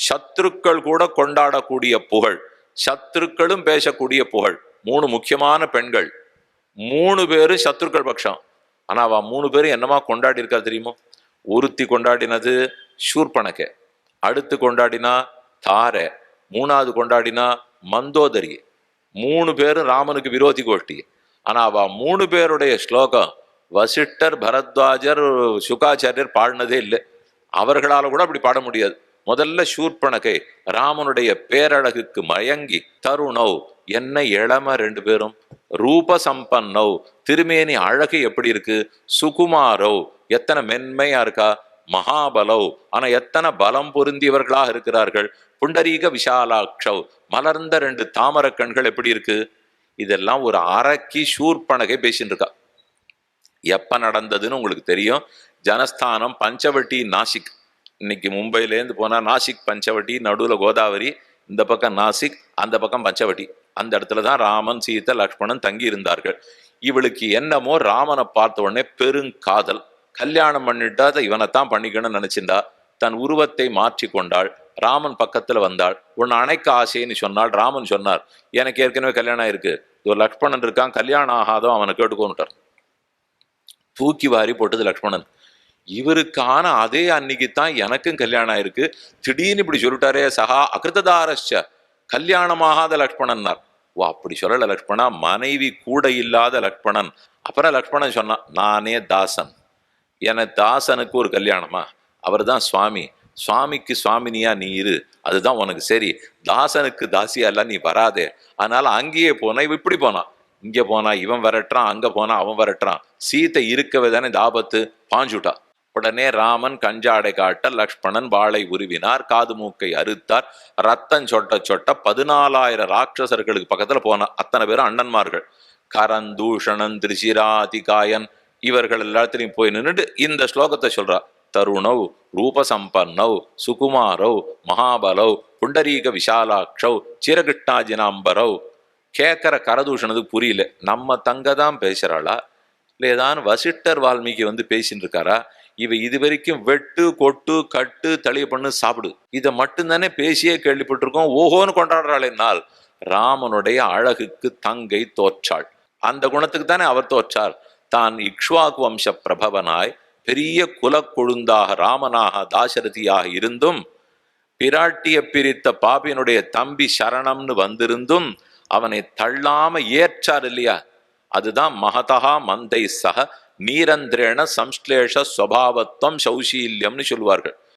சத்துருக்கள் கூட கொண்டாடக்கூடிய புகழ், சத்துருக்களும் பேசக்கூடிய புகழ். 3 முக்கியமான பெண்கள், 3 பேரும் சத்துருக்கள் பட்சம். ஆனா அவ 3 பேரும் என்னமா கொண்டாடி இருக்கா தெரியுமோ? ஒருத்தி கொண்டாடினது சூர்பனகை, அடுத்து கொண்டாடினா தாரை, 3வது கொண்டாடினா மந்தோதரி. 3 பேரும் ராமனுக்கு விரோதி கோஷ்டி. ஆனா அவ 3 பேருடைய ஸ்லோகம் வசிஷ்டர், பரத்வாஜர், சுகாச்சாரியர் பாடினதே இல்லை. அவர்களால கூட அப்படி பாட முடியாது. முதல்ல சூர்பனகை ராமனுடைய பேரழகுக்கு மயங்கி, தருணவ் என்ன இளம 2 பேரும், ரூப சம்பன்னவ் திருமேனி அழகு எப்படி இருக்கு, சுகுமாரவ் எத்தனை மென்மையா இருக்கா, மகாபலவ் ஆனா எத்தனை பலம் பொருந்தியவர்களாக இருக்கிறார்கள், புண்டரீக விஷாலாட்சவ் மலர்ந்த 2 தாமர கண்கள் எப்படி இருக்கு. இதெல்லாம் ஒரு அரக்கி சூர்பனகை பேசிட்டு இருக்கா. எப்ப நடந்ததுன்னு உங்களுக்கு தெரியும். ஜனஸ்தானம் பஞ்சவட்டி நாசிக். இன்னைக்கு மும்பையிலேருந்து போனா நாசிக் பஞ்சவட்டி, நடுவில் கோதாவரி, இந்த பக்கம் நாசிக், அந்த பக்கம் பஞ்சவட்டி. அந்த இடத்துல தான் ராமன், சீதை, லக்ஷ்மணன் தங்கி இருந்தார்கள். இவளுக்கு என்னமோ ராமனை பார்த்த உடனே பெருங்காதல். கல்யாணம் பண்ணிட்டா இவனைத்தான் பண்ணிக்கணும்னு நினைச்சிருந்தா. தன் உருவத்தை மாற்றி கொண்டாள். ராமன் பக்கத்துல வந்தாள். உன்னை அணைக்க ஆசைன்னு சொன்னாள். ராமன் சொன்னார், எனக்கு ஏற்கனவே கல்யாணம் இருக்கு, ஒரு லக்ஷ்மணன் இருக்கான், கல்யாணம் ஆகாதோ அவனை கேட்டுக்கோன்னுட்டார். தூக்கி வாரி போட்டது லக்ஷ்மணன். இவருக்கான அதே அன்னைக்கு தான் எனக்கும் கல்யாணம் ஆயிருக்கு, திடீர்னு இப்படி சொல்லிட்டாரே, சகா அகிருததாரஸ்ச கல்யாணமாகாத லக்ஷ்மணன்னார். ஓ அப்படி சொல்லல லக்ஷ்மணா, மனைவி கூட இல்லாத லக்ஷ்மணன். அப்புறம் லக்ஷ்மணன் சொன்னான், நானே தாசன், என தாசனுக்கு ஒரு கல்யாணமா, அவர் தான் சுவாமி, சுவாமிக்கு சுவாமினியா நீ இரு, அதுதான் உனக்கு சரி, தாசனுக்கு தாசியா எல்லாம் நீ வராதே. அதனால அங்கேயே போனா இவ இப்படி போனான், இங்க போனா இவன் வரட்டுறான், அங்க போனா அவன் வரட்டுறான். சீத்தை இருக்கவே தானே இந்த ஆபத்து, பாஞ்சுட்டா. உடனே ராமன் கஞ்சாடை காட்ட லக்ஷ்மணன் வாளை உருவினார், காது மூக்கை அறுத்தார், ரத்தம் சொட்ட சொட்ட 14,000 ராட்சசர்களுக்கு பக்கத்துல போனார். அத்தனை பேரும் அண்ணன்மார்கள். கரன், தூஷணன், திரிசிராதிகாயன் இவர்கள் எல்லாத்திலையும் போய் நின்றுட்டு இந்த ஸ்லோகத்தை சொல்றா. தருணவ் ரூபசம்பன்னவ் சுகுமாரவ் மகாபலவ் புண்டரீக விஷாலாட்சவ் சிரகிருஷ்ணாஜினாம்பரவ். கேட்கற கரதூஷணத்துக்கு புரியல. நம்ம தங்க தான் பேசுறாளா இல்லைதான் வசிஷ்டர் வால்மீகி வந்து பேசிட்டு இருக்காரா? இவ இது வரைக்கும் வெட்டு கொட்டு கட்டு தளிய பண்ணு சாப்பிடு இதை மட்டும்தானே பேசியே கேள்விப்பட்டிருக்கோம். ஓஹோன்னு கொண்டாடுறாள். ராமனுடைய அழகுக்கு தங்கை தோற்றாள். அந்த குணத்துக்கு தானே அவர் தோற்றார். தான் இக்ஷ்வாகு வம்ச பிரபவனாய் பெரிய குலக்கொழுந்தாக ராமனாக தாசரதியாக இருந்தும், பிராட்டிய பிரித்த பாபியனுடைய தம்பி சரணம்னு வந்திருந்தும் அவனை தள்ளாம ஏற்றார் இல்லையா? அதுதான் மகதா மந்தை சக நீரந்திரேண சம்ஸ்லேஷ ஸ்வபாவத்துவம் சௌசீல்யம்னு சொல்லுவார்கள்.